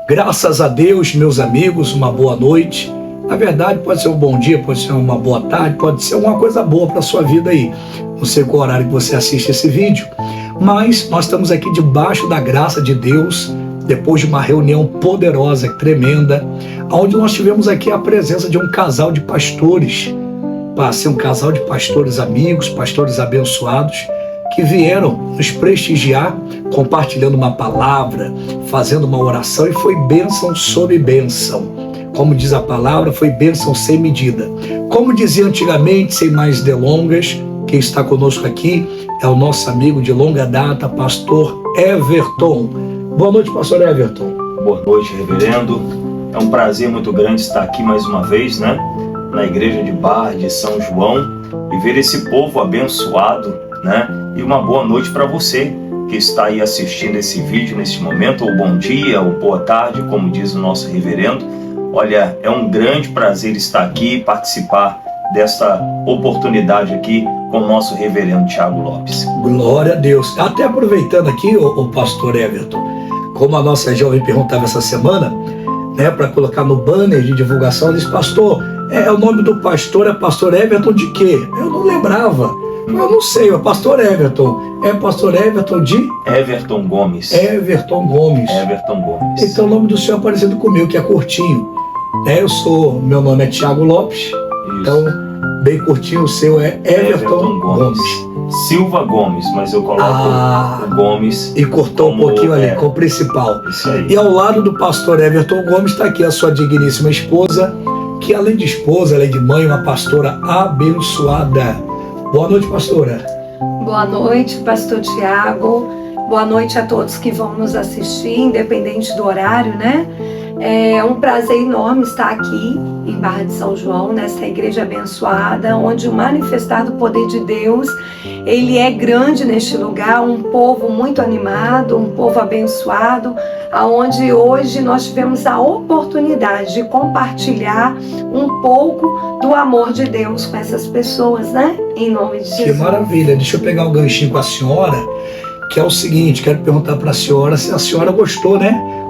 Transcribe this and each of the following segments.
Graças a Deus, meus amigos, uma boa noite. Na verdade, pode ser um bom dia, pode ser uma boa tarde, pode ser alguma coisa boa para a sua vida aí. Não sei qual horário que você assiste esse vídeo, mas nós estamos aqui debaixo da graça de Deus, depois de uma reunião poderosa, tremenda, onde nós tivemos aqui a presença de um casal de pastores, para ser um casal de pastores amigos, pastores abençoados, que vieram nos prestigiar, compartilhando uma palavra, fazendo uma oração, e foi bênção sobre bênção. Como diz a palavra, foi bênção sem medida. Como dizia antigamente, sem mais delongas, quem está conosco aqui é o nosso amigo de longa data, pastor Everton. Boa noite, pastor Everton. Boa noite, reverendo. É um prazer muito grande estar aqui mais uma vez, na igreja de Barra de São João, e ver esse povo abençoado, E uma boa noite para você que está aí assistindo esse vídeo neste momento, ou bom dia, ou boa tarde, como diz o nosso reverendo. Olha, é um grande prazer estar aqui e participar desta oportunidade aqui com o nosso reverendo Thiago Lopes. Glória a Deus. Até aproveitando aqui, o pastor Everton, como a nossa jovem perguntava essa semana, para colocar no banner de divulgação, ela disse: pastor, o nome do pastor é pastor Everton de quê? Eu não lembrava. Eu não sei, é pastor Everton. É pastor Everton de? Everton Gomes. Everton Gomes. Everton Gomes. Então o nome do senhor é parecido comigo, que é curtinho. Meu nome é Thiago Lopes. Isso. Então, bem curtinho, o seu é Everton Gomes. Silva Gomes, mas eu coloco o Gomes. E cortou um pouquinho ali, com o principal. Isso aí. E ao lado do pastor Everton Gomes está aqui a sua digníssima esposa, que além de esposa, além de mãe, uma pastora abençoada. Boa noite, pastora. Boa noite, pastor Thiago. Boa noite a todos que vão nos assistir, independente do horário, É um prazer enorme estar aqui em Barra de São João, nessa igreja abençoada, onde o manifestar do poder de Deus, ele é grande neste lugar, um povo muito animado, um povo abençoado, aonde hoje nós tivemos a oportunidade de compartilhar um pouco do amor de Deus com essas pessoas, Em nome de Jesus. Que maravilha. Deixa eu pegar um ganchinho com a senhora, que é o seguinte, quero perguntar para a senhora se a senhora gostou,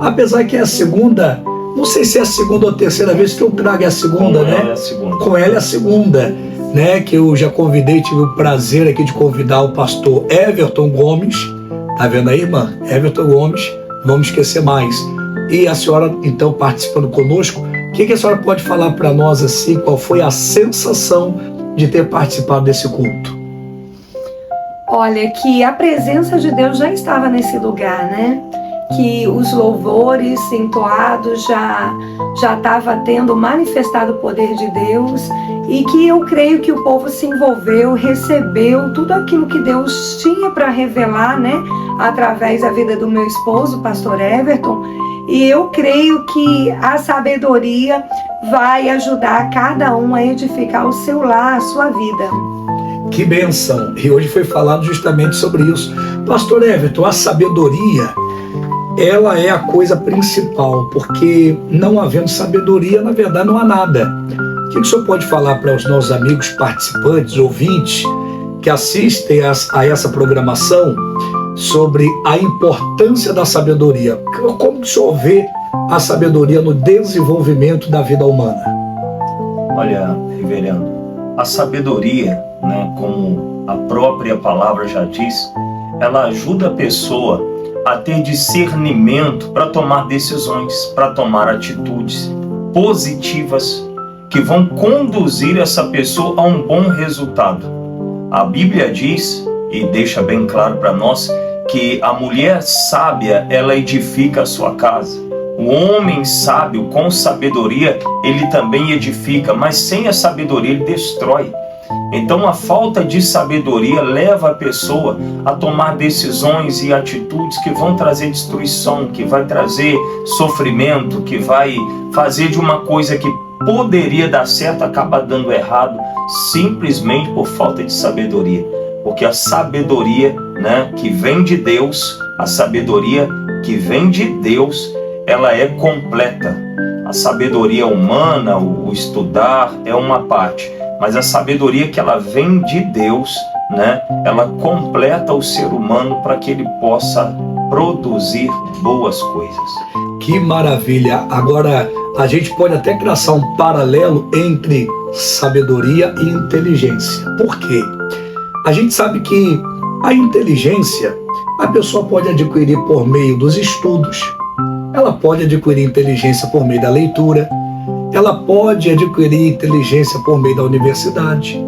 Apesar que é a segunda, não sei se é a segunda ou a terceira vez que eu trago a segunda, É a segunda. Com ela é a segunda, que eu já convidei, tive o prazer aqui de convidar o pastor Everton Gomes, tá vendo aí, irmã? Everton Gomes, não vamos esquecer mais. E a senhora, então, participando conosco, o que a senhora pode falar para nós, assim, qual foi a sensação de ter participado desse culto? Olha, que a presença de Deus já estava nesse lugar, Que os louvores entoados já estava tendo manifestado o poder de Deus, e que eu creio que o povo se envolveu, recebeu tudo aquilo que Deus tinha para revelar, através da vida do meu esposo, pastor Everton, e eu creio que a sabedoria vai ajudar cada um a edificar o seu lar, a sua vida. Que bênção! E hoje foi falado justamente sobre isso. Pastor Everton, a sabedoria, ela é a coisa principal, porque não havendo sabedoria, na verdade, não há nada. O que o senhor pode falar para os nossos amigos participantes, ouvintes, que assistem a essa programação, sobre a importância da sabedoria? Como o senhor vê a sabedoria no desenvolvimento da vida humana? Olha, reverendo, a sabedoria, como a própria palavra já diz, ela ajuda a pessoa a ter discernimento para tomar decisões, para tomar atitudes positivas que vão conduzir essa pessoa a um bom resultado. A Bíblia diz, e deixa bem claro para nós, que a mulher sábia, ela edifica a sua casa. O homem sábio, com sabedoria, ele também edifica, mas sem a sabedoria ele destrói. Então a falta de sabedoria leva a pessoa a tomar decisões e atitudes que vão trazer destruição, que vai trazer sofrimento, que vai fazer de uma coisa que poderia dar certo, acaba dando errado, simplesmente por falta de sabedoria. Porque a sabedoria, que vem de Deus, a sabedoria que vem de Deus, ela é completa. A sabedoria humana, o estudar, é uma parte. Mas a sabedoria que ela vem de Deus, ela completa o ser humano para que ele possa produzir boas coisas. Que maravilha! Agora, a gente pode até traçar um paralelo entre sabedoria e inteligência. Por quê? A gente sabe que a inteligência a pessoa pode adquirir por meio dos estudos, ela pode adquirir inteligência por meio da leitura, ela pode adquirir inteligência por meio da universidade.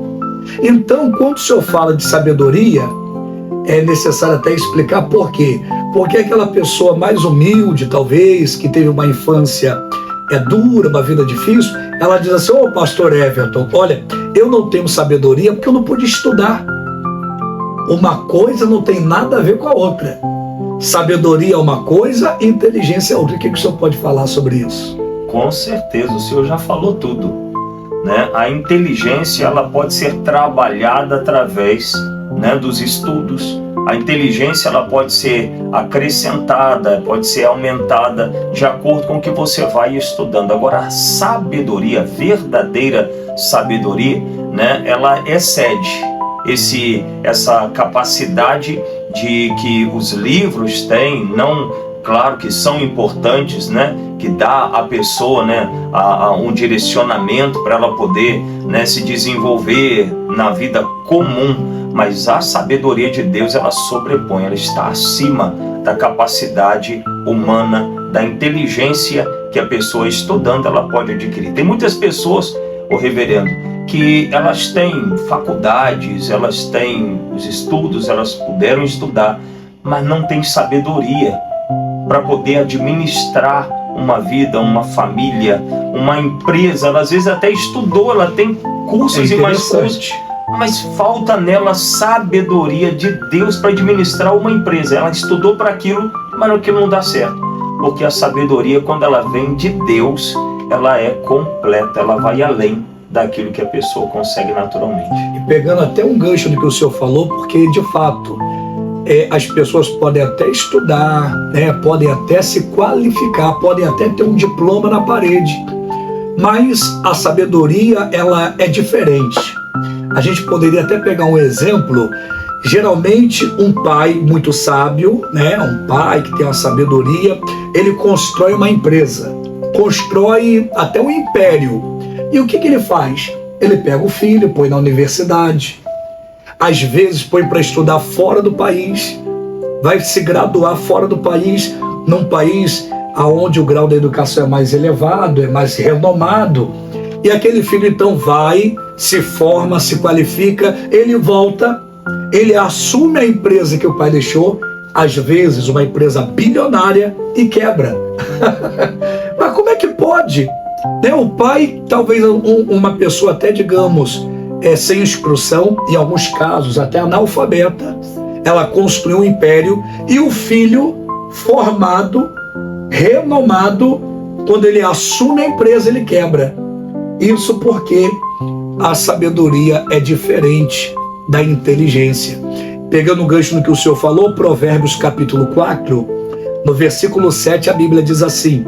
Então, quando o senhor fala de sabedoria, é necessário até explicar por quê. Porque aquela pessoa mais humilde, talvez, que teve uma infância dura, uma vida difícil, ela diz assim: ô pastor Everton, olha, eu não tenho sabedoria porque eu não pude estudar. Uma coisa não tem nada a ver com a outra. Sabedoria é uma coisa, inteligência é outra. O que o senhor pode falar sobre isso? Com certeza, o senhor já falou tudo, né? A inteligência, ela pode ser trabalhada através, né, dos estudos. A inteligência, ela pode ser acrescentada, pode ser aumentada de acordo com o que você vai estudando. Agora, a sabedoria, verdadeira sabedoria, né, ela excede essa capacidade de que os livros têm, não, claro que são importantes, né, que dá à pessoa, né, um direcionamento para ela poder, né, se desenvolver na vida comum. Mas a sabedoria de Deus, ela sobrepõe, ela está acima da capacidade humana, da inteligência que a pessoa estudando ela pode adquirir. Tem muitas pessoas, ô reverendo, que elas têm faculdades, elas têm os estudos, elas puderam estudar, mas não têm sabedoria para poder administrar uma vida, uma família, uma empresa. Ela às vezes até estudou, ela tem cursos e mais cursos, mas falta nela sabedoria de Deus para administrar uma empresa. Ela estudou para aquilo, mas aquilo não dá certo. Porque a sabedoria, quando ela vem de Deus, ela é completa, ela vai além daquilo que a pessoa consegue naturalmente. E pegando até um gancho do que o senhor falou, porque de fato as pessoas podem até estudar, né, podem até se qualificar, podem até ter um diploma na parede, mas a sabedoria, ela é diferente. A gente poderia até pegar um exemplo. Geralmente um pai muito sábio, né, um pai que tem uma sabedoria, ele constrói uma empresa, constrói até um império. E o que ele faz? Ele pega o filho, põe na universidade, às vezes põe para estudar fora do país, vai se graduar fora do país, num país onde o grau da educação é mais elevado, é mais renomado. E aquele filho então vai, se forma, se qualifica, ele volta, ele assume a empresa que o pai deixou, às vezes uma empresa bilionária, e quebra. Mas como é que pode? Né? O pai, talvez uma pessoa até, digamos, sem instrução, em alguns casos até analfabeta, ela construiu um império, e o filho formado, renomado, quando ele assume a empresa, ele quebra. Isso porque a sabedoria é diferente da inteligência. Pegando o gancho no que o senhor falou, Provérbios capítulo 4, no versículo 7, a Bíblia diz assim: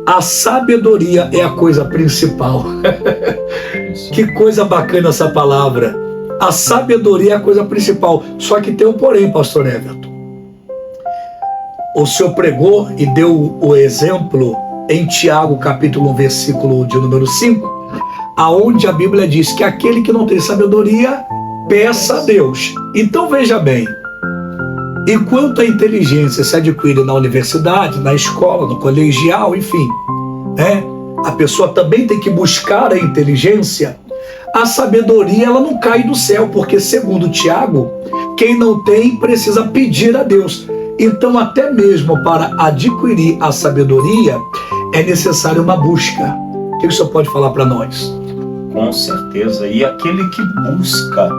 a sabedoria é a coisa principal. Que coisa bacana essa palavra. A sabedoria é a coisa principal. Só que tem um porém, pastor Everton. O senhor pregou e deu o exemplo em Tiago capítulo 1, versículo de número 5, aonde a Bíblia diz que aquele que não tem sabedoria, peça a Deus. Então veja bem, enquanto a inteligência se adquire na universidade, na escola, no colegial, enfim, né, a pessoa também tem que buscar a inteligência. A sabedoria, ela não cai do céu, porque segundo Tiago, quem não tem precisa pedir a Deus. Então até mesmo para adquirir a sabedoria é necessário uma busca. O que o senhor pode falar para nós? Com certeza, e aquele que busca,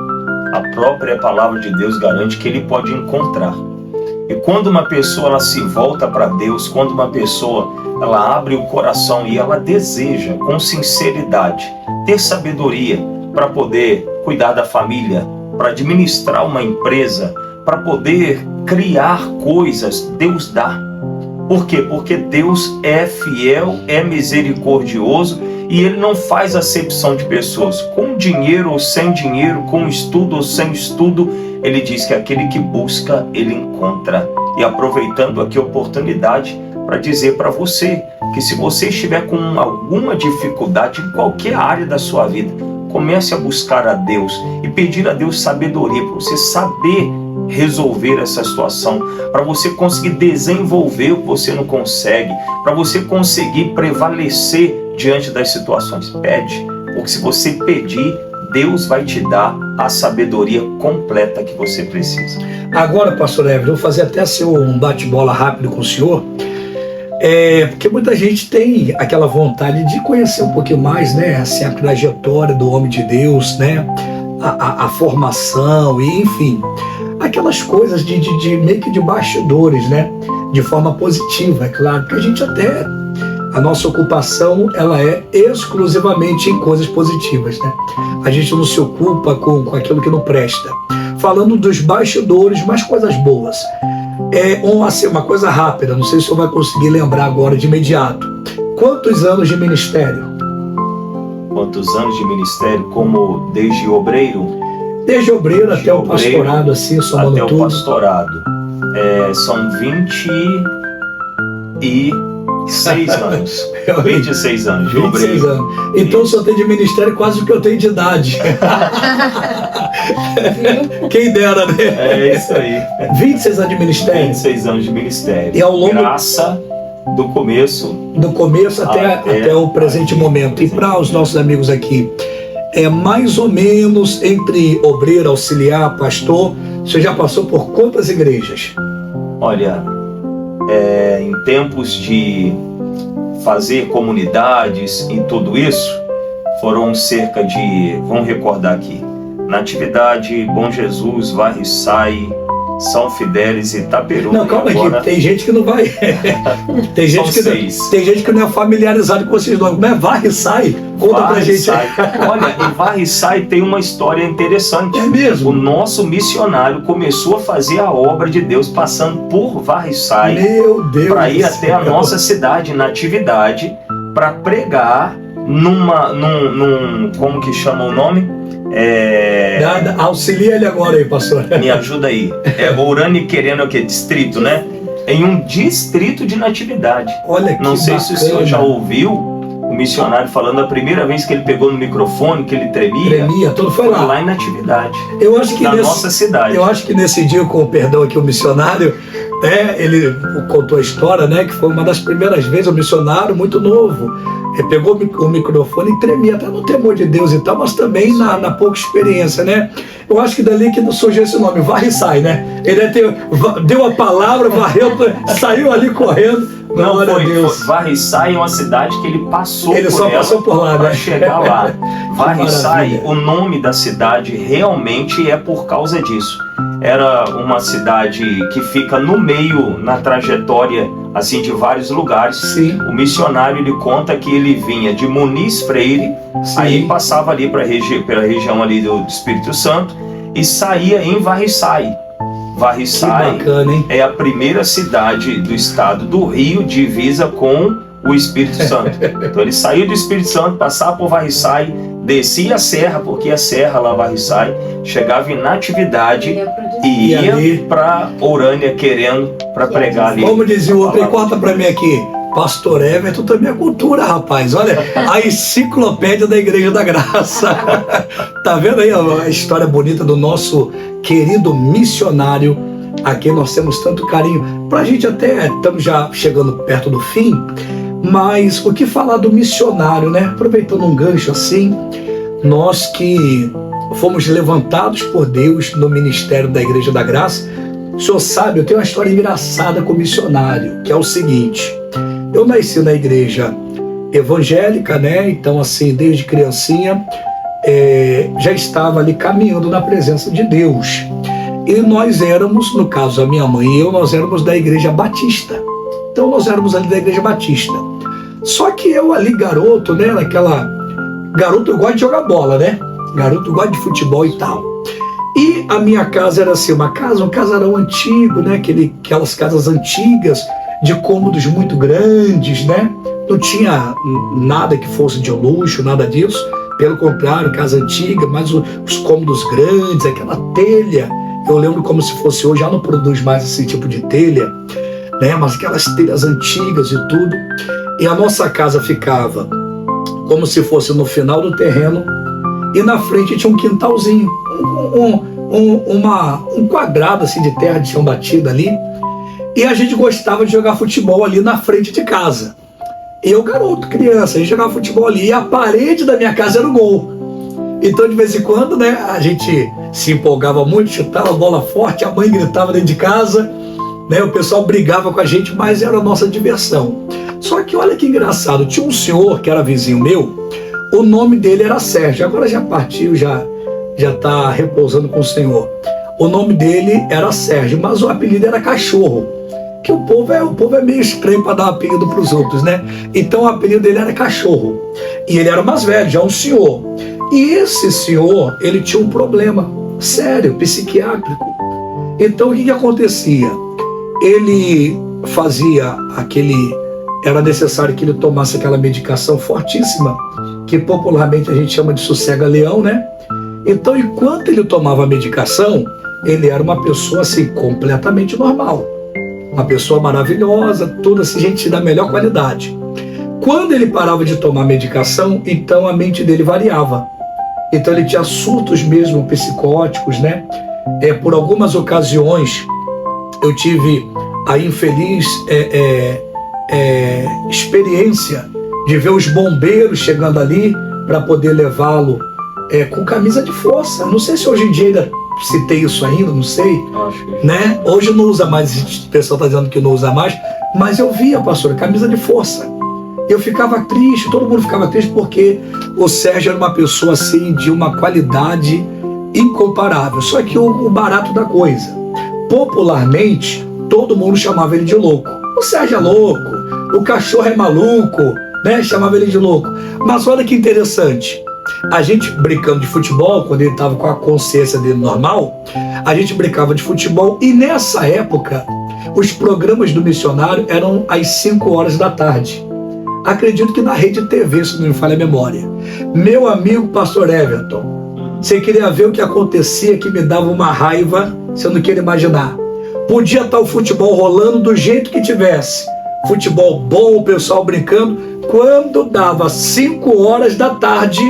a própria palavra de Deus garante que ele pode encontrar. E quando uma pessoa ela se volta para Deus, quando uma pessoa ela abre o coração e ela deseja com sinceridade ter sabedoria para poder cuidar da família, para administrar uma empresa, para poder criar coisas, Deus dá. Por quê? Porque Deus é fiel, é misericordioso, e Ele não faz acepção de pessoas. Com dinheiro ou sem dinheiro, com estudo ou sem estudo, Ele diz que aquele que busca, ele encontra. E aproveitando aqui a oportunidade, para dizer para você que se você estiver com alguma dificuldade em qualquer área da sua vida, comece a buscar a Deus e pedir a Deus sabedoria para você saber resolver essa situação, para você conseguir desenvolver o que você não consegue, para você conseguir prevalecer diante das situações. Pede, porque se você pedir, Deus vai te dar a sabedoria completa que você precisa. Agora, pastor Everton, eu vou fazer até um bate-bola rápido com o senhor, porque muita gente tem aquela vontade de conhecer um pouquinho mais, né, assim, a trajetória do homem de Deus, né, a formação, e enfim, aquelas coisas de meio que de bastidores, né, de forma positiva, é claro, porque a gente até, a nossa ocupação, ela é exclusivamente em coisas positivas, né, a gente não se ocupa com aquilo que não presta. Falando dos bastidores, mas coisas boas. Assim, uma coisa rápida, não sei se o senhor vai conseguir lembrar agora de imediato. Quantos anos de ministério? Quantos anos de ministério? Como desde obreiro? Desde obreiro até o pastorado, assim, somando tudo. Até o pastorado. São 26 anos. 26 anos de 26 obreiro. anos. Então o senhor tem de ministério quase o que eu tenho de idade. Quem dera, né? É isso aí. 26 anos de ministério. 26 anos de ministério. E ao longo... Graça do começo. Do começo até o presente momento. E para os nossos amigos aqui, mais ou menos entre obreiro, auxiliar, pastor, você já passou por quantas igrejas? Olha, em tempos de fazer comunidades e tudo isso, foram cerca de, vamos recordar aqui, Natividade, Bom Jesus, Varriçai, São Fidélis e Itaperuna. Não, calma agora... aqui, tem gente que não vai. tem gente que não é familiarizado com vocês dois. Como é Varriçai? Conta pra gente. Olha, em Varriçai tem uma história interessante. É mesmo? O nosso missionário começou a fazer a obra de Deus passando por Varriçai. Meu Deus! Para ir até a nossa cidade, Natividade, para pregar num como que chama o nome? Auxilia ele agora aí, pastor. Me ajuda aí. Ourani Querendo é o quê? Distrito, né? Em um distrito de Natividade. Olha que Não sei bacana. se o senhor já ouviu o missionário falando a primeira vez que ele pegou no microfone, que ele tremia. Tudo foi lá em Natividade. Eu acho que nossa cidade. Eu acho que nesse dia, com o perdão aqui, o missionário, ele contou a história, né? Que foi uma das primeiras vezes, um missionário muito novo. Ele pegou o microfone e tremia, até no temor de Deus e tal, mas também na pouca experiência, né? Eu acho que dali que surgiu esse nome, Varriçai, né? Ele deu a palavra, varreu, saiu ali correndo. Não, foi Varriçai é uma cidade que ele passou passou por lá, para né? chegar lá. Varriçai, o nome da cidade realmente é por causa disso. Era uma cidade que fica no meio, na trajetória assim de vários lugares. Sim. O missionário, ele conta que ele vinha de Muniz Freire, sim, aí passava ali pela região ali do Espírito Santo e saía em Varriçai. Varriçai é a primeira cidade do estado do Rio, divisa com o Espírito Santo. Então ele saiu do Espírito Santo, passava por Varriçai, descia a serra, porque a serra lá, Varriçai, chegava em Natividade e ia para Ourânia Querendo para pregar ali. Como dizia o outro, e corta para mim aqui, Pastor Everton também é cultura, rapaz. Olha, a enciclopédia da Igreja da Graça. Tá vendo aí a história bonita do nosso querido missionário, a quem nós temos tanto carinho. Pra gente até, estamos já chegando perto do fim, mas o que falar do missionário, né? Aproveitando um gancho assim, nós que fomos levantados por Deus no ministério da Igreja da Graça, o senhor sabe, eu tenho uma história engraçada com o missionário, que é o seguinte: eu nasci na igreja evangélica, né? Então, assim, desde criancinha, já estava ali caminhando na presença de Deus. E nós éramos, no caso a minha mãe e eu, nós éramos da igreja batista. Então nós éramos ali da igreja batista. Só que eu ali, garoto, né? Garoto, eu gosto de jogar bola, né? Garoto, eu gosto de futebol e tal. E a minha casa era assim, um casarão antigo, né? Aquelas casas antigas, de cômodos muito grandes, né? Não tinha nada que fosse de luxo, nada disso. Pelo contrário, casa antiga, mas os cômodos grandes, aquela telha. Eu lembro como se fosse hoje, já não produz mais esse tipo de telha, né? Mas aquelas telhas antigas e tudo. E a nossa casa ficava como se fosse no final do terreno, e na frente tinha um quintalzinho, um quadrado assim de terra de chão batido ali, e a gente gostava de jogar futebol ali na frente de casa. Eu, garoto, criança, a gente jogava futebol ali, e a parede da minha casa era o gol. Então, de vez em quando, né, a gente se empolgava muito, chutava a bola forte, a mãe gritava dentro de casa, né, o pessoal brigava com a gente, mas era a nossa diversão. Só que olha que engraçado, tinha um senhor que era vizinho meu, o nome dele era Sérgio, agora já partiu, já está repousando com o Senhor. O nome dele era Sérgio, mas o apelido era Cachorro, que o povo é meio estranho para dar um apelido para os outros, né? Então o apelido dele era Cachorro, e ele era mais velho, já um senhor. E esse senhor, ele tinha um problema sério, psiquiátrico. Então o que acontecia? Ele fazia era necessário que ele tomasse aquela medicação fortíssima, que popularmente a gente chama de sossega-leão, né? Então, enquanto ele tomava a medicação, ele era uma pessoa assim, completamente normal. Uma pessoa maravilhosa, tudo assim, gente da melhor qualidade. Quando ele parava de tomar a medicação, então a mente dele variava. Então ele tinha surtos mesmo psicóticos, né? Por algumas ocasiões, eu tive a infeliz experiência de ver os bombeiros chegando ali para poder levá-lo com camisa de força. Não sei se hoje em dia ainda se tem isso ainda, não sei. Acho que... né? Hoje não usa mais, o pessoal está dizendo que não usa mais, mas eu via, pastor, camisa de força. Eu ficava triste, todo mundo ficava triste, porque o Sérgio era uma pessoa assim de uma qualidade incomparável. Só que o barato da coisa, popularmente, todo mundo chamava ele de louco. O Sérgio é louco, o cachorro é maluco, né? Chamava ele de louco. Mas olha que interessante, a gente brincando de futebol, quando ele estava com a consciência dele normal, a gente brincava de futebol, e nessa época os programas do missionário eram às 5 horas da tarde. Acredito que na Rede TV, se não me falha a memória. Meu amigo pastor Everton, você queria ver o que acontecia, que me dava uma raiva, você não queria imaginar. Podia estar o futebol rolando do jeito que tivesse, futebol bom, o pessoal brincando. Quando dava 5 horas da tarde,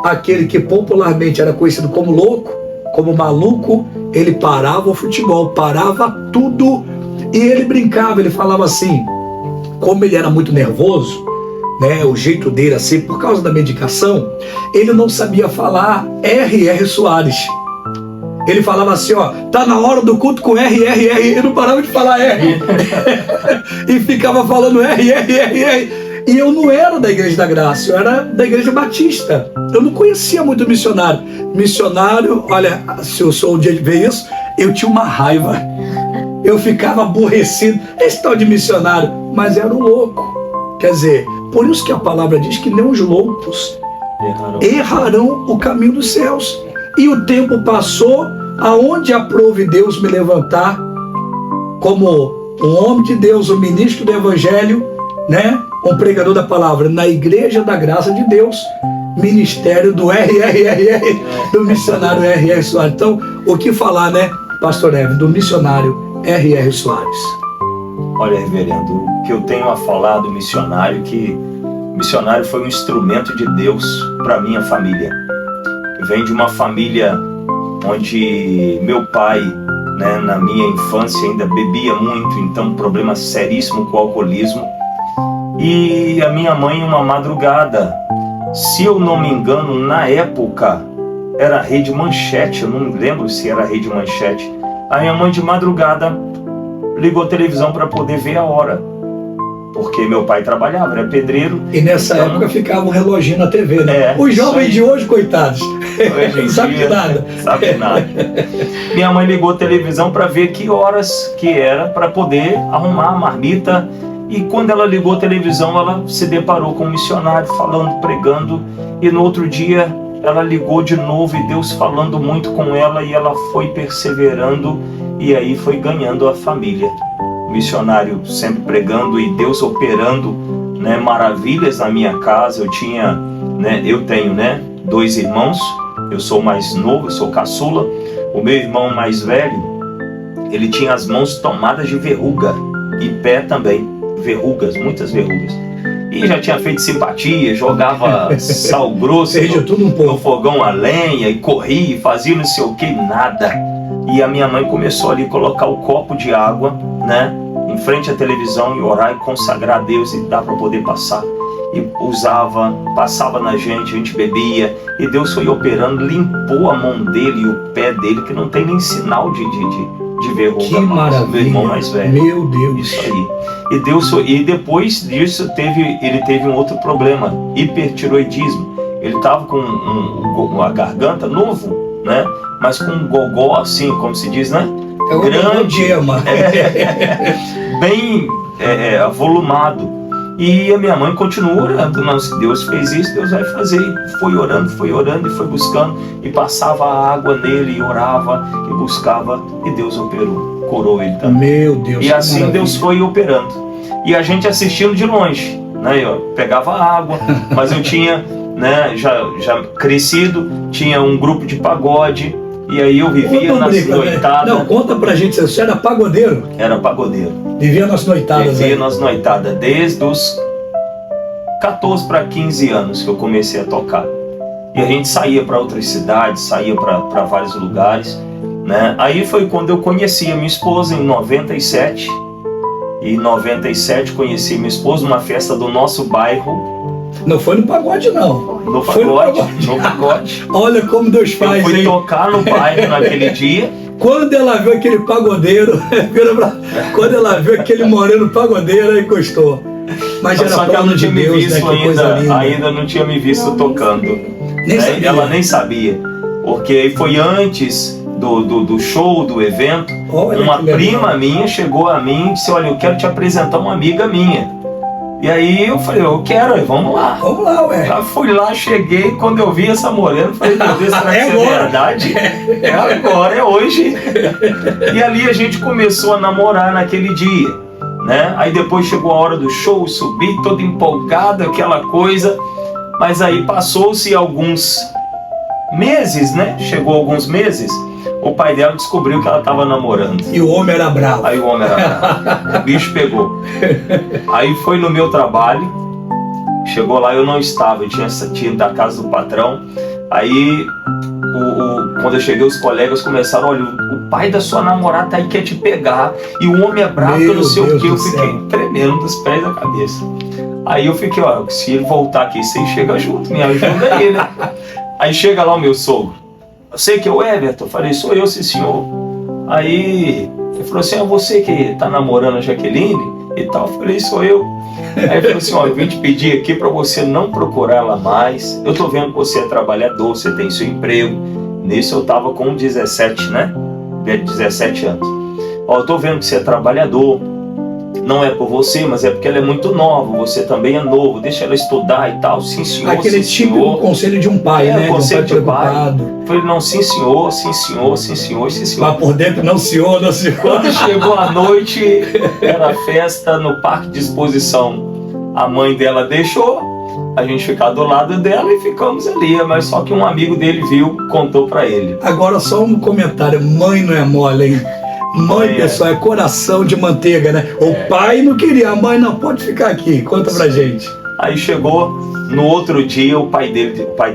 aquele que popularmente era conhecido como louco, como maluco, ele parava o futebol, parava tudo, e ele brincava, ele falava assim, como ele era muito nervoso, né, o jeito dele assim, por causa da medicação, ele não sabia falar R.R. Soares. Ele falava assim, ó, tá na hora do culto com R.R.R. Ele não parava de falar R. E ficava falando R.R.R.R. E eu não era da Igreja da Graça, eu era da Igreja Batista. Eu não conhecia muito missionário. Missionário, olha, se eu sou um dia de ver isso, eu tinha uma raiva. Eu ficava aborrecido. Esse tal de missionário, mas era um louco. Quer dizer, por isso que a palavra diz que nem os loucos errarão o caminho dos céus. E o tempo passou, aonde aprove Deus me levantar como um homem de Deus, um ministro do Evangelho, né? Um pregador da palavra na Igreja da Graça de Deus, ministério do RRRR, do missionário R.R. Soares. Então, o que falar, né, pastor Evan, do missionário R.R. Soares? Olha, reverendo, o que eu tenho a falar do missionário, que o missionário foi um instrumento de Deus para minha família. Eu venho de uma família onde meu pai, né, na minha infância ainda bebia muito, então um problema seríssimo com o alcoolismo. E a minha mãe, uma madrugada, se eu não me engano, na época era a Rede Manchete, eu não me lembro se era a Rede Manchete. A minha mãe de madrugada ligou a televisão para poder ver a hora, porque meu pai trabalhava, era pedreiro. E nessa época ficava um reloginho na TV, né? Os jovens de hoje, coitados, não sabem de nada. Sabe nada. Minha mãe ligou a televisão para ver que horas que era, para poder arrumar a marmita. E quando ela ligou a televisão, ela se deparou com um missionário falando, pregando. E no outro dia ela ligou de novo e Deus falando muito com ela, e ela foi perseverando, e aí foi ganhando a família. O missionário sempre pregando e Deus operando, né, maravilhas na minha casa. Eu tenho 2 irmãos, eu sou mais novo, eu sou caçula. O meu irmão mais velho, ele tinha as mãos tomadas de verruga. e pé também, verrugas, muitas verrugas. E já tinha feito simpatia, jogava sal grosso no fogão a lenha, e corria, fazia não sei o que, nada. E a minha mãe começou ali a colocar o copo de água, né, em frente à televisão, e orar e consagrar a Deus, e dar para poder passar. E passava na gente, a gente bebia, e Deus foi operando, limpou a mão dele e o pé dele, que não tem nem sinal de verruga. Que maravilha, meu irmão mais velho. Meu Deus. Isso aí. E depois disso ele teve um outro problema, hipertiroidismo. Ele estava com uma garganta novo, né? Mas com um gogó assim, como se diz, né? Grande, bem avolumado. E a minha mãe continuou orando. Não, se Deus fez isso, Deus vai fazer. E foi orando e foi buscando, e passava água nele, e orava e buscava, e Deus operou, curou ele também. Meu Deus. E assim maravilha. Deus foi operando. E a gente assistindo de longe, né? Eu pegava água, mas eu tinha, né, já crescido, tinha um grupo de pagode. E aí eu vivia nas noitadas. Não, conta pra gente, você era pagodeiro? Era pagodeiro. Vivia nas noitadas? Vivia nas noitadas, desde os 14 para 15 anos que eu comecei a tocar. E a gente saía para outras cidades, saía para vários lugares, né? Aí foi quando eu conheci a minha esposa, em 97. E em 97 conheci minha esposa numa festa do nosso bairro. Não foi no pagode, não. No pagode. Olha como Deus faz, eu fui tocar no bairro naquele dia. Quando ela viu aquele pagodeiro, quando ela viu aquele moreno pagodeiro, ela encostou. Mas era só que ela não tinha me visto né? ainda não tinha me visto tocando. Nem sabia. Ela nem sabia. Porque foi antes do show, do evento. Olha, uma prima minha chegou a mim e disse: olha, eu quero te apresentar uma amiga minha. E aí eu falei: eu quero, vamos lá. Vamos lá, ué. Já fui lá, cheguei, quando eu vi essa morena, falei: meu Deus, será que isso é verdade? É agora, é hoje. E ali a gente começou a namorar naquele dia, né? Aí depois chegou a hora do show, subi todo empolgado, aquela coisa. Mas aí passou-se alguns meses, né? Chegou alguns meses, o pai dela descobriu que ela estava namorando. E o homem era bravo. Aí o homem era bravo. O bicho pegou. Aí foi no meu trabalho. Chegou lá, eu não estava. Eu tinha ido da casa do patrão. Aí, quando eu cheguei, os colegas começaram: olha, o pai da sua namorada tá aí, quer te pegar. E o homem é bravo, que eu não sei o quê. Eu fiquei tremendo dos pés da cabeça. Aí eu fiquei: ó, se ele voltar aqui, você chega junto, me ajuda aí, né? Aí chega lá o meu sogro: eu sei que é o Everton. Eu falei: sou eu, sim senhor. Aí ele falou assim: é você que tá namorando a Jaqueline e tal? Eu falei: sou eu. Aí ele falou assim: ó, eu vim te pedir aqui para você não procurar ela mais. Eu tô vendo que você é trabalhador, você tem seu emprego. Nisso eu tava com 17, né? 17 anos. Ó, eu tô vendo que você é trabalhador. Não é por você, mas é porque ela é muito nova, você também é novo, deixa ela estudar e tal. Sim, senhor, aquele sim, tipo senhor. Conselho de um pai, né? Conselho de um pai. preocupado. Falei: não, sim senhor, sim senhor, sim senhor, sim senhor. Mas por dentro: não senhor, não senhor. Quando chegou a noite, era festa no Parque de Exposição. A mãe dela deixou a gente ficar do lado dela e ficamos ali. Mas só que um amigo dele viu, contou pra ele. Agora só um comentário: mãe não é mole, hein? Mãe, pessoal, é coração de manteiga, né? O pai não queria, a mãe: não, pode ficar aqui. Conta pra gente. Aí chegou, no outro dia, o pai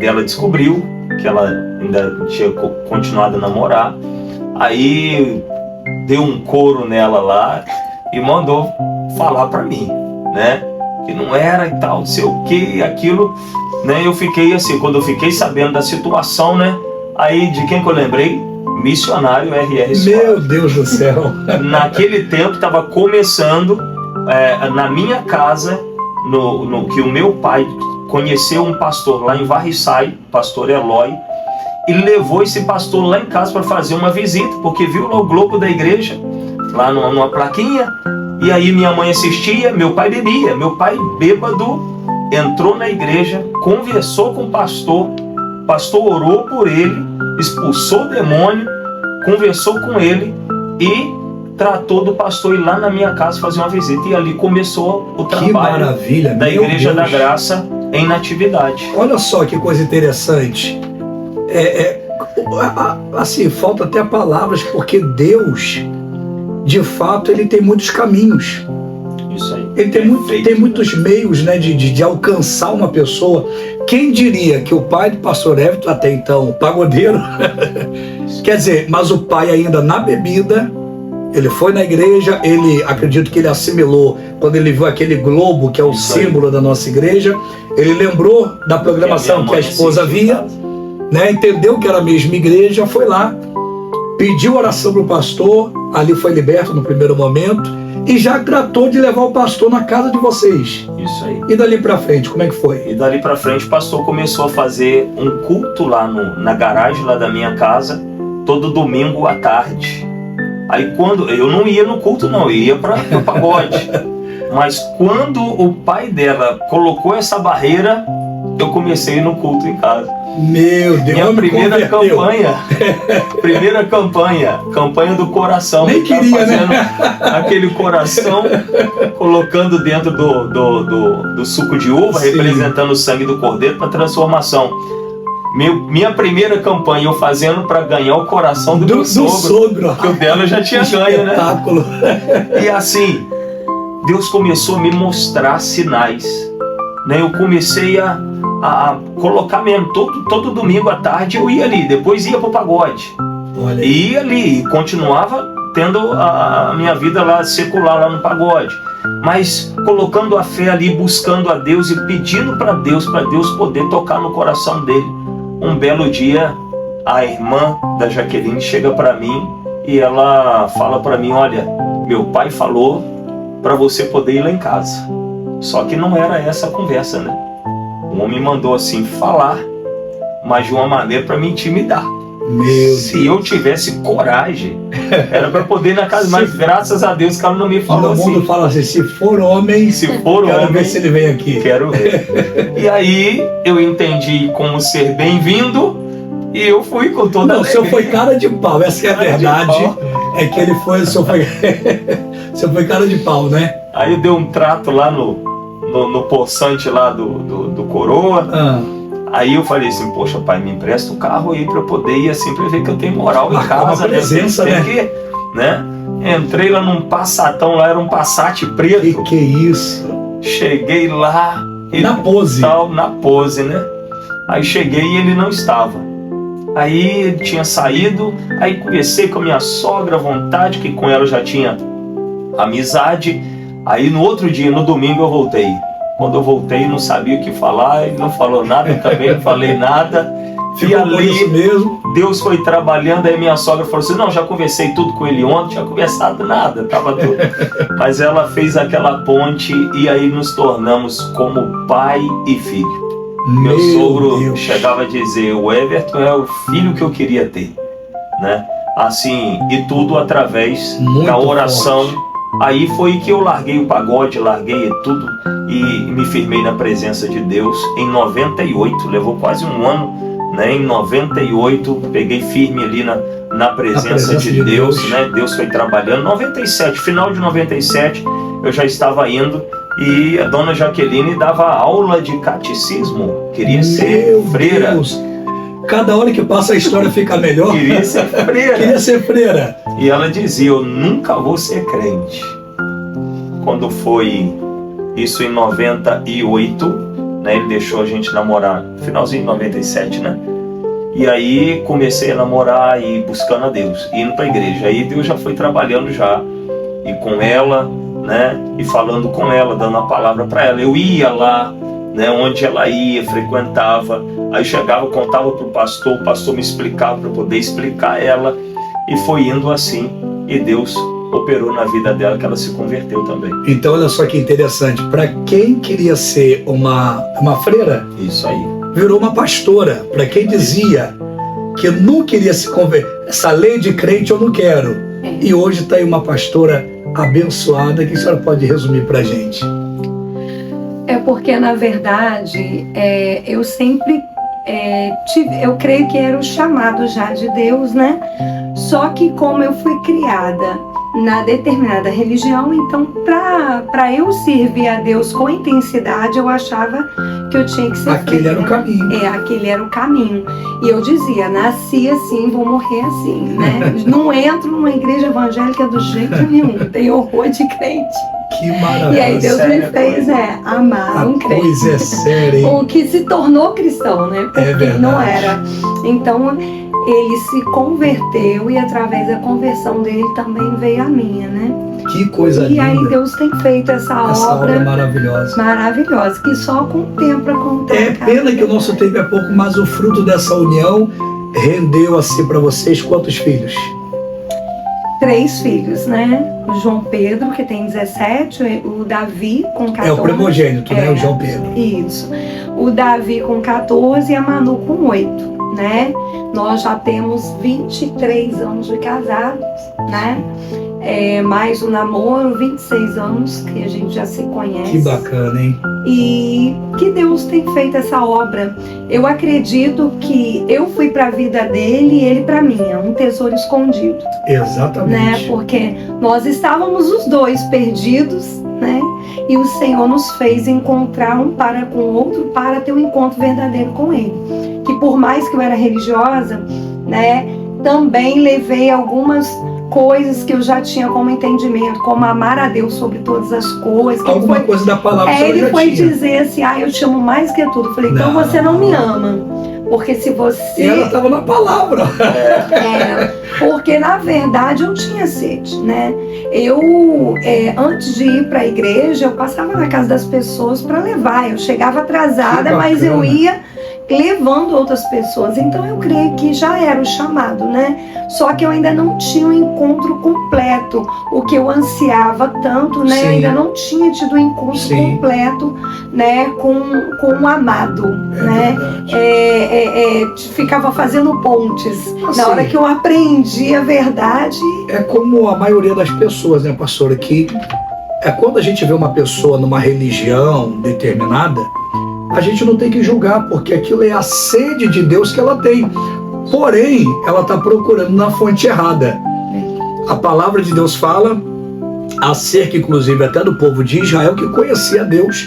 dela descobriu que ela ainda tinha continuado a namorar. Aí deu um couro nela lá e mandou falar pra mim, né? Que não era e tal, não sei o que, aquilo, né? Eu fiquei assim, quando eu fiquei sabendo da situação, né? Aí de quem que eu lembrei? Missionário R.R. Soares. Meu Deus do céu. Naquele tempo estava começando na minha casa, no que o meu pai conheceu um pastor lá em Varriçai, pastor Eloy, e levou esse pastor lá em casa para fazer uma visita, porque viu lá o globo da igreja, lá numa plaquinha. E aí minha mãe assistia, meu pai bebia. Meu pai, bêbado, entrou na igreja, conversou com o pastor orou por ele, expulsou o demônio, conversou com ele e tratou do pastor ir lá na minha casa fazer uma visita. E ali começou o trabalho da Igreja da Graça em natividade. Olha só que coisa interessante. Assim, falta até palavras, porque Deus, de fato, ele tem muitos caminhos. Isso aí. Ele tem muitos meios, né, de alcançar uma pessoa. Quem diria que o pai do pastor Everton, até então pagodeiro, quer dizer, mas o pai ainda na bebida, ele foi na igreja, acredito que ele assimilou, quando ele viu aquele globo, que é o símbolo da nossa igreja, ele lembrou da programação que a esposa via, né, entendeu que era a mesma igreja, foi lá, pediu oração para o pastor, ali foi liberto no primeiro momento, e já tratou de levar o pastor na casa de vocês. Isso aí. E dali pra frente, como é que foi? E dali pra frente o pastor começou a fazer um culto lá na garagem lá da minha casa, todo domingo à tarde. Aí quando eu não ia no culto não, eu ia pro pagode. Mas quando o pai dela colocou essa barreira, eu comecei a ir no culto em casa. Meu Deus, minha primeira campanha do coração. Nem queria, fazendo, né? Aquele coração, colocando dentro do suco de uva, sim, representando o sangue do cordeiro para transformação. Minha primeira campanha eu fazendo para ganhar o coração do meu sogro, que o dela já tinha ganho, né? E assim, Deus começou a me mostrar sinais, né? Eu comecei a colocar mesmo, todo domingo à tarde eu ia ali, depois ia pro pagode. Olha. E ia ali, e continuava tendo a minha vida lá secular lá no pagode, mas colocando a fé ali, buscando a Deus e pedindo para Deus poder tocar no coração dele. Um belo dia, a irmã da Jaqueline chega para mim e ela fala para mim: olha, meu pai falou para você poder ir lá em casa. Só que não era essa a conversa, né? O homem mandou assim falar, mas de uma maneira para me intimidar. Se eu tivesse coragem, era para poder ir na casa, mas graças a Deus que ela não me falou assim. Todo mundo fala assim: se for homem, quero ver se ele vem aqui. Quero ver. E aí eu entendi como ser bem-vindo e eu fui com toda a alegria. O senhor foi cara de pau, essa é a verdade. É que ele foi, o senhor foi cara de pau, né? Aí eu dei um trato lá no poçante lá do coroa. Aí eu falei assim: poxa, pai, me empresta o carro aí pra eu poder ir assim, pra ver que eu tenho moral em casa, presença, né? Entrei lá num Passatão, lá era um Passat preto. Que isso? Cheguei lá. Na pose. Na pose, né? Aí cheguei e ele não estava. Aí ele tinha saído, aí conversei com a minha sogra à vontade, que com ela eu já tinha amizade. Aí no outro dia, no domingo, eu voltei. Quando eu voltei, não sabia o que falar, ele não falou nada, eu também não falei nada. E ali, mesmo. Deus foi trabalhando, aí minha sogra falou assim: não, já conversei tudo com ele ontem, tinha conversado nada, tava tudo. Mas ela fez aquela ponte e aí nos tornamos como pai e filho. Meu sogro Deus. Chegava a dizer: o Everton é o filho que eu queria ter, né? Assim, e tudo através da oração. Forte. Aí foi que eu larguei o pagode, larguei tudo e me firmei na presença de Deus em 98, levou quase um ano, né? Em 98 peguei firme ali na presença de Deus, né? Deus foi trabalhando. 97, final de 97 eu já estava indo e a dona Jaqueline dava aula de catecismo, queria ser freira. Deus. Cada hora que passa a história fica melhor. Queria ser freira. Queria ser freira. E ela dizia: eu nunca vou ser crente. Quando foi isso em 98, né, ele deixou a gente namorar, finalzinho de 97, né? E aí comecei a namorar e buscando a Deus, indo para a igreja. Aí Deus já foi trabalhando já, e com ela, né, e falando com ela, dando a palavra para ela. Eu ia lá, né, onde ela ia, frequentava, aí chegava, contava para o pastor me explicava para poder explicar a ela, e foi indo assim, e Deus operou na vida dela, que ela se converteu também. Então olha só que interessante, para quem queria ser uma freira, isso aí, virou uma pastora. Para quem dizia que não queria se converter, essa lei de crente eu não quero, e hoje está aí uma pastora abençoada. Que a senhora pode resumir para a gente? É porque, na verdade, eu sempre eu creio que era o chamado já de Deus, né? Só que como eu fui criada na determinada religião, então para eu servir a Deus com intensidade, eu achava que eu tinha que ser Aquele freira. era o caminho. Aquele era o caminho. E eu dizia, nasci assim, vou morrer assim, né? Não entro numa igreja evangélica do jeito nenhum, tenho horror de crente. Que maravilha. E aí Deus me fez amar um crente. Coisa é séria, hein? O que se tornou cristão, né? Porque verdade. não era. Então, ele se converteu e através da conversão dele também veio a minha, né? Que coisa linda. E aí Deus tem feito essa obra maravilhosa. Maravilhosa, que só com o tempo para contar. É pena que o nosso tempo é pouco, mas o fruto dessa união rendeu assim para vocês quantos filhos? 3 filhos, né? O João Pedro, que tem 17, o Davi com 14. É o primogênito, né? O João Pedro. Isso. O Davi com 14 e a Manu com 8, né? Nós já temos 23 anos de casados, né? Mais o namoro, 26 anos que a gente já se conhece. Que bacana, hein? E que Deus tem feito essa obra. Eu acredito que eu fui para a vida dele e ele para mim. É um tesouro escondido. Exatamente. Né? Porque nós estávamos os dois perdidos, né? E o Senhor nos fez encontrar um para com o outro para ter um encontro verdadeiro com ele. Que por mais que eu era religiosa, né? Também levei algumas coisas que eu já tinha como entendimento, como amar a Deus sobre todas as coisas. Alguma coisa da palavra que ele já foi tinha. dizer assim, eu te amo mais que tudo. Eu falei, então você não me ama. Porque se você... E ela estava na palavra. Porque na verdade eu tinha sede, né? Eu, antes de ir para a igreja, eu passava na casa das pessoas para levar. Eu chegava atrasada, mas eu ia levando outras pessoas. Então eu creio que já era o chamado, né? Só que eu ainda não tinha um encontro completo. O que eu ansiava tanto, né? Eu ainda não tinha tido um encontro completo, né? Com o amado, né? Ficava fazendo pontes. Assim, na hora que eu aprendi a verdade... É como a maioria das pessoas, né, pastora? Que quando a gente vê uma pessoa numa religião determinada, a gente não tem que julgar, porque aquilo é a sede de Deus que ela tem. Porém, ela está procurando na fonte errada. A palavra de Deus fala acerca, inclusive, até do povo de Israel, que conhecia Deus,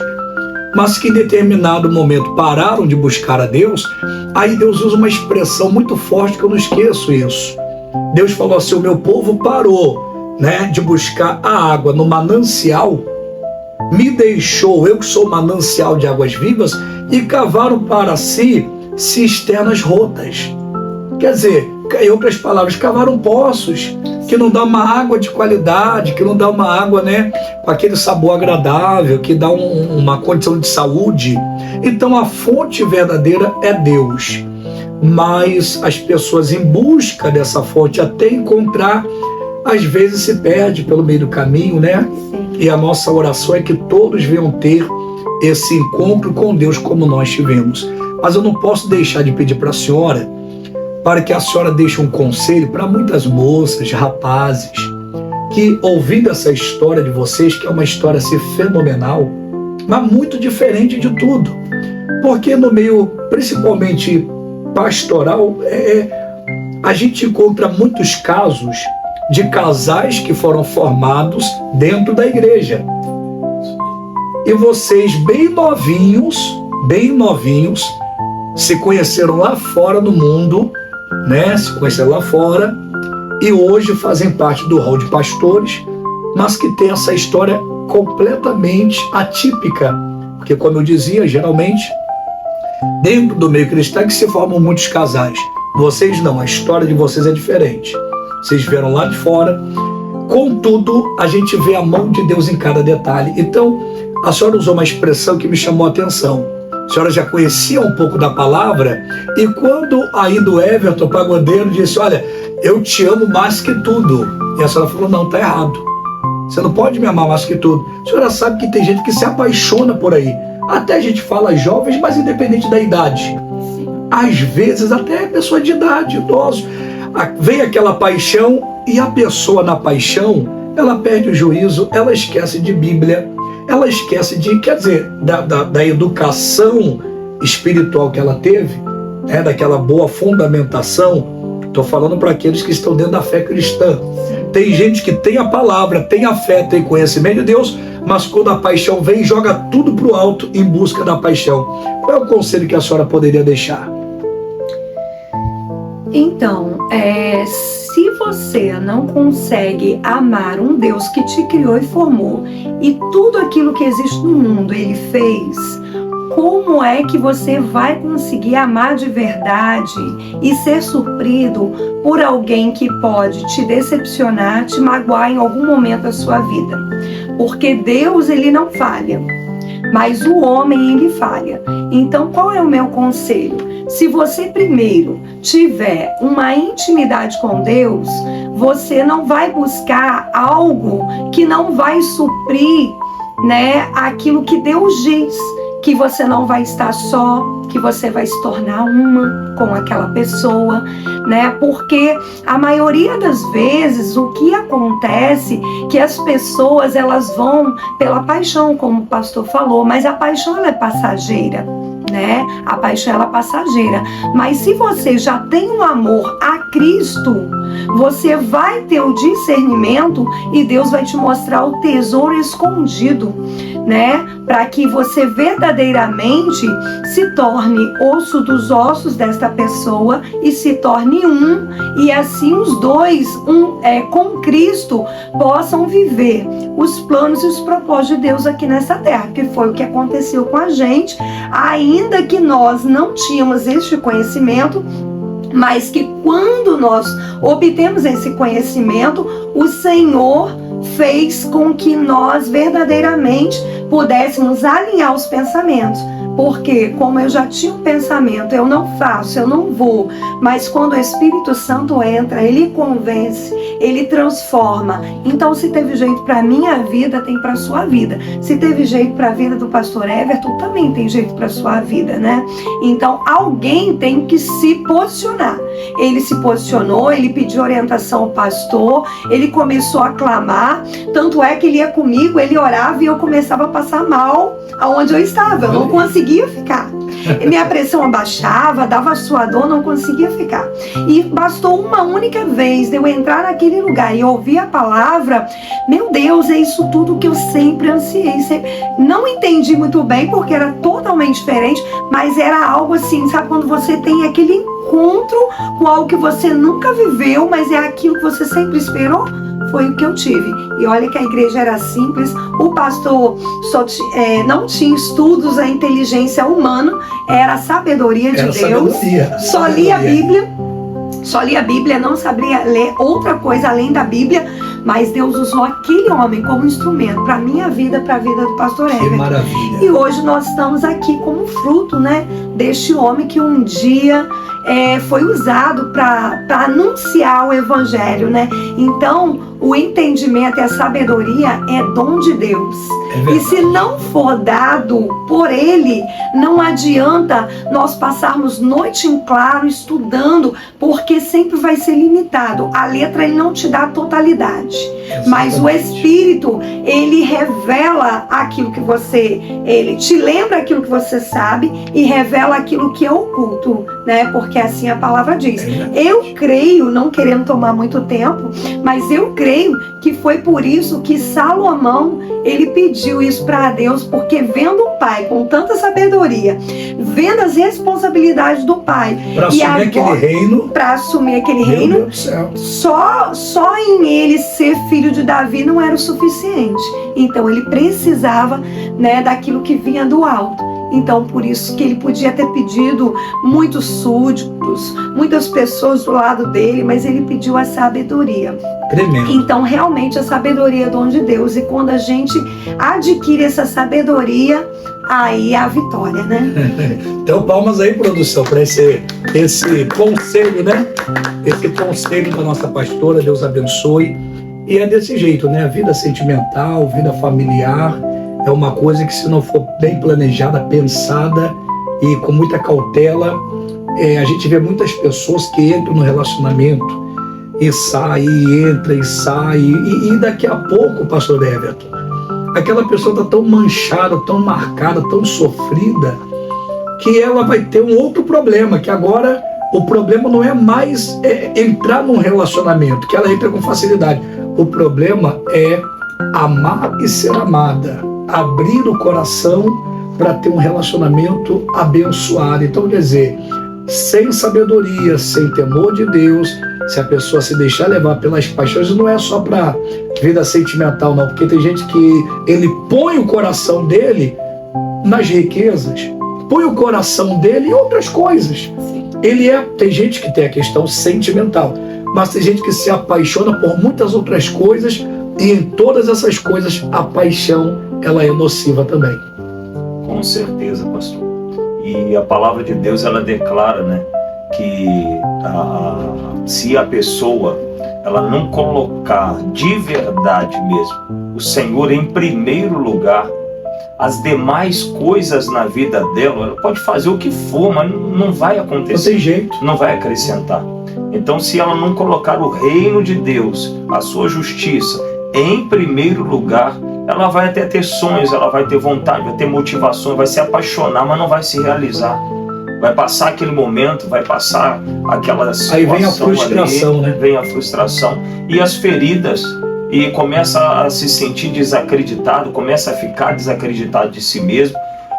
mas que em determinado momento pararam de buscar a Deus. Aí Deus usa uma expressão muito forte que eu não esqueço isso. Deus falou assim, o meu povo parou, né, de buscar a água no manancial, me deixou, eu que sou manancial de águas vivas, e cavaram para si cisternas rotas. Quer dizer, em outras palavras, cavaram poços que não dá uma água de qualidade, que não dá uma água, né, com aquele sabor agradável, que dá uma condição de saúde. Então a fonte verdadeira é Deus. Mas as pessoas em busca dessa fonte até encontrar, às vezes se perde pelo meio do caminho, né? E a nossa oração é que todos venham ter esse encontro com Deus como nós tivemos. Mas eu não posso deixar de pedir para a senhora, para que a senhora deixe um conselho para muitas moças, rapazes, que ouvindo essa história de vocês, que é uma história assim, fenomenal, mas muito diferente de tudo. Porque no meio, principalmente pastoral, a gente encontra muitos casos de casais que foram formados dentro da igreja. E vocês bem novinhos, se conheceram lá fora no mundo, né? Se conheceram lá fora e hoje fazem parte do hall de pastores, mas que tem essa história completamente atípica. Porque, como eu dizia, geralmente, dentro do meio cristão que se formam muitos casais. Vocês não, a história de vocês é diferente. Vocês vieram lá de fora. Contudo, a gente vê a mão de Deus em cada detalhe. Então, a senhora usou uma expressão que me chamou a atenção. A senhora já conhecia um pouco da palavra, e quando ainda o Everton Pagodeiro disse, olha, eu te amo mais que tudo. E a senhora falou, não, tá errado. Você não pode me amar mais que tudo. A senhora sabe que tem gente que se apaixona por aí. Até a gente fala jovens, mas independente da idade. Às vezes até pessoa de idade, idoso. Vem aquela paixão e a pessoa na paixão, ela perde o juízo, ela esquece de Bíblia, ela esquece de, quer dizer, da educação espiritual que ela teve, né, daquela boa fundamentação. Estou falando para aqueles que estão dentro da fé cristã. Tem gente que tem a palavra, tem a fé, tem conhecimento de Deus, mas quando a paixão vem, joga tudo para o alto em busca da paixão. Qual é o conselho que a senhora poderia deixar? Então, se você não consegue amar um Deus que te criou e formou, e tudo aquilo que existe no mundo Ele fez, como é que você vai conseguir amar de verdade e ser surpreendido por alguém que pode te decepcionar, te magoar em algum momento da sua vida? Porque Deus, Ele não falha, mas o homem, ele falha. Então, qual é o meu conselho? Se você primeiro tiver uma intimidade com Deus, você não vai buscar algo que não vai suprir, né, aquilo que Deus diz, que você não vai estar só, que você vai se tornar uma com aquela pessoa, né? Porque a maioria das vezes o que acontece que as pessoas elas vão pela paixão, como o pastor falou, mas a paixão ela é passageira, né? A paixão ela é passageira. Mas se você já tem um amor a Cristo, você vai ter o discernimento e Deus vai te mostrar o tesouro escondido, né? Para que você verdadeiramente se torne osso dos ossos desta pessoa e se torne um, e assim os dois, com Cristo, possam viver os planos e os propósitos de Deus aqui nessa terra, que foi o que aconteceu com a gente, ainda que nós não tínhamos este conhecimento, mas que quando nós obtemos esse conhecimento, o Senhor fez com que nós verdadeiramente pudéssemos alinhar os pensamentos. Porque, como eu já tinha um pensamento, eu não faço, eu não vou, mas quando o Espírito Santo entra, ele convence, ele transforma. Então, se teve jeito para a minha vida, tem para a sua vida. Se teve jeito para a vida do pastor Everton, também tem jeito para a sua vida, né? Então, alguém tem que se posicionar. Ele se posicionou, ele pediu orientação ao pastor, ele começou a clamar, tanto é que ele ia comigo, ele orava e eu começava a passar mal aonde eu estava, eu não conseguia ficar. Minha pressão abaixava, dava suador, não conseguia ficar. E bastou uma única vez de eu entrar naquele lugar e ouvir a palavra, meu Deus, é isso tudo que eu sempre ansiei. Não entendi muito bem porque era totalmente diferente, mas era algo assim, sabe, quando você tem aquele encontro com algo que você nunca viveu, mas é aquilo que você sempre esperou? Foi o que eu tive. E olha que a igreja era simples, o pastor não tinha estudos, a inteligência humana, era a sabedoria de Deus. Só lia a Bíblia, não sabia ler outra coisa além da Bíblia, mas Deus usou aquele homem como instrumento para a minha vida, para a vida do pastor Everton. Que maravilha. E hoje nós estamos aqui como fruto, né, deste homem que um dia foi usado para anunciar o evangelho, né? Então, o entendimento e a sabedoria é dom de Deus. E se não for dado por Ele, não adianta nós passarmos noite em claro estudando, porque sempre vai ser limitado. A letra ele não te dá a totalidade. Exatamente. Mas o Espírito, ele revela aquilo que ele te lembra aquilo que você sabe e revela aquilo que é oculto, né? Porque assim a palavra diz. Eu creio, não querendo tomar muito tempo, mas eu creio que foi por isso que Salomão, ele pediu isso para Deus, porque vendo o pai com tanta sabedoria, vendo as responsabilidades do pai, para assumir aquele reino, só em ele ser filho de Davi não era o suficiente. Então ele precisava, né, daquilo que vinha do alto. Então, por isso que ele podia ter pedido muitos súditos, muitas pessoas do lado dele, mas ele pediu a sabedoria. Tremendo. Então, realmente, a sabedoria é dom de Deus. E quando a gente adquire essa sabedoria, aí é a vitória, né? Então, palmas aí, produção, para esse conselho, né? Esse conselho da nossa pastora, Deus abençoe. E é desse jeito, né? A vida sentimental, vida familiar, é uma coisa que, se não for bem planejada, pensada e com muita cautela, a gente vê muitas pessoas que entram no relacionamento e sai, entra e sai, e daqui a pouco, pastor Everton, aquela pessoa está tão manchada, tão marcada, tão sofrida, que ela vai ter um outro problema, que agora o problema não é mais entrar num relacionamento, que ela entra com facilidade. O problema é amar e ser amada, abrir o coração para ter um relacionamento abençoado. Então, quer dizer, sem sabedoria, sem temor de Deus, se a pessoa se deixar levar pelas paixões, não é só para vida sentimental, não, porque tem gente que ele põe o coração dele nas riquezas, põe o coração dele em outras coisas. Tem gente que tem a questão sentimental, mas tem gente que se apaixona por muitas outras coisas, e em todas essas coisas a paixão ela é nociva também. Com certeza, pastor. E a palavra de Deus, ela declara, né, que se a pessoa ela não colocar de verdade mesmo o Senhor em primeiro lugar, as demais coisas na vida dela, ela pode fazer o que for, mas não vai acontecer. Não tem jeito. Não vai acrescentar. Então, se ela não colocar o reino de Deus, a sua justiça, em primeiro lugar, ela vai até ter sonhos, ela vai ter vontade, vai ter motivação, vai se apaixonar, mas não vai se realizar. Vai passar aquele momento, vai passar aquela situação. Aí vem a frustração, ali, né? Vem a frustração e as feridas, e começa a se sentir desacreditado, começa a ficar desacreditado de si mesmo.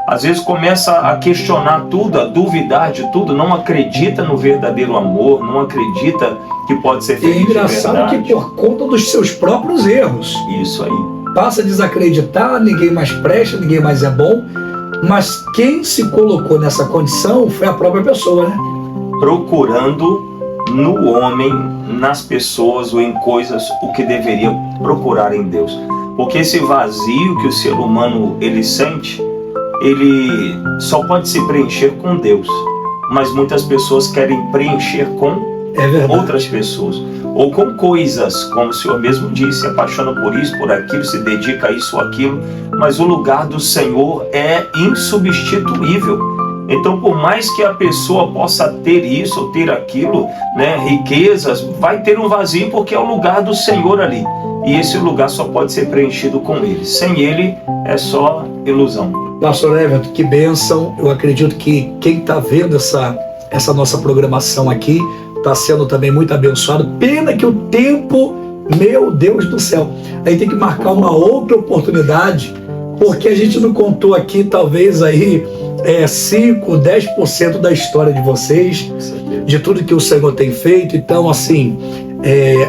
Às vezes começa a questionar tudo, a duvidar de tudo, não acredita no verdadeiro amor, não acredita que pode ser feliz de verdade. É engraçado que por conta dos seus próprios erros. Isso aí. Passa a desacreditar, ninguém mais presta, ninguém mais é bom, mas quem se colocou nessa condição foi a própria pessoa, né? Procurando no homem, nas pessoas ou em coisas o que deveria procurar em Deus. Porque esse vazio que o ser humano ele sente, ele só pode se preencher com Deus, mas muitas pessoas querem preencher com outras pessoas, ou com coisas, como o Senhor mesmo disse, se apaixona por isso, por aquilo, se dedica a isso ou aquilo, mas o lugar do Senhor é insubstituível. Então, por mais que a pessoa possa ter isso ou ter aquilo, né, riquezas, vai ter um vazio porque é o lugar do Senhor ali. E esse lugar só pode ser preenchido com Ele. Sem Ele é só ilusão. Pastor Everton, que bênção. Eu acredito que quem está vendo essa nossa programação aqui está sendo também muito abençoado. Pena que o tempo, meu Deus do céu, aí tem que marcar uma outra oportunidade, porque a gente não contou aqui talvez aí 5, 10% da história de vocês, de tudo que o Senhor tem feito. Então, assim,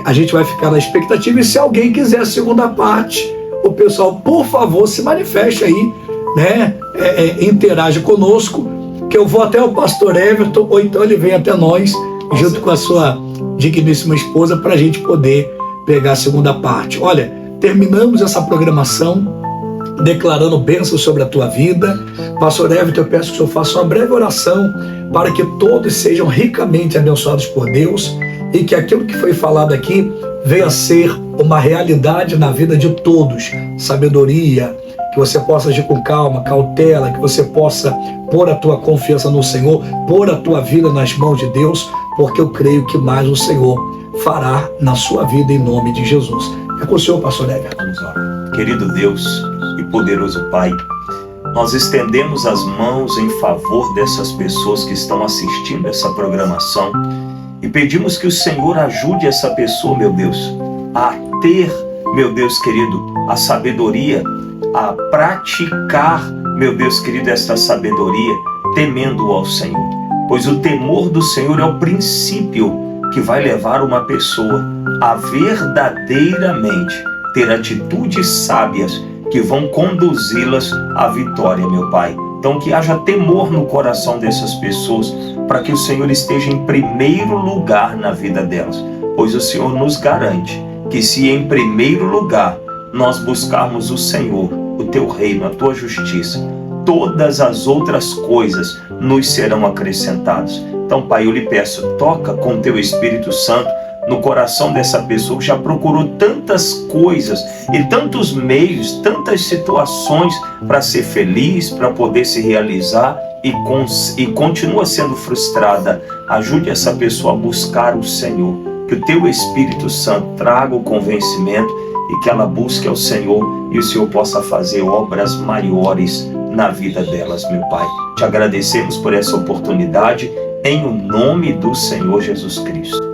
a gente vai ficar na expectativa, e se alguém quiser a segunda parte, o pessoal, por favor, se manifeste aí, né? Interage conosco, que eu vou até o pastor Everton, ou então ele vem até nós, junto com a sua digníssima esposa, para a gente poder pegar a segunda parte. Olha, terminamos essa programação declarando bênçãos sobre a tua vida. Pastor Everton, eu peço que o Senhor faça uma breve oração para que todos sejam ricamente abençoados por Deus e que aquilo que foi falado aqui venha a ser uma realidade na vida de todos. Sabedoria, que você possa agir com calma, cautela, que você possa pôr a tua confiança no Senhor, pôr a tua vida nas mãos de Deus, porque eu creio que mais o Senhor fará na sua vida em nome de Jesus. É com o Senhor, pastor Everton. Vamos orar. Querido Deus e poderoso Pai, nós estendemos as mãos em favor dessas pessoas que estão assistindo essa programação e pedimos que o Senhor ajude essa pessoa, meu Deus, a ter, meu Deus querido, a sabedoria, a praticar, meu Deus querido, esta sabedoria, temendo ao Senhor. Pois o temor do Senhor é o princípio que vai levar uma pessoa a verdadeiramente ter atitudes sábias que vão conduzi-las à vitória, meu Pai. Então que haja temor no coração dessas pessoas, para que o Senhor esteja em primeiro lugar na vida delas. Pois o Senhor nos garante que se em primeiro lugar nós buscarmos o Senhor, o Teu reino, a Tua justiça, todas as outras coisas nos serão acrescentadas. Então, Pai, eu lhe peço, toca com Teu Espírito Santo no coração dessa pessoa que já procurou tantas coisas e tantos meios, tantas situações para ser feliz, para poder se realizar e continua sendo frustrada. Ajude essa pessoa a buscar o Senhor, que o Teu Espírito Santo traga o convencimento e que ela busque ao Senhor e o Senhor possa fazer obras maiores na vida delas, meu Pai. Te agradecemos por essa oportunidade, em o nome do Senhor Jesus Cristo.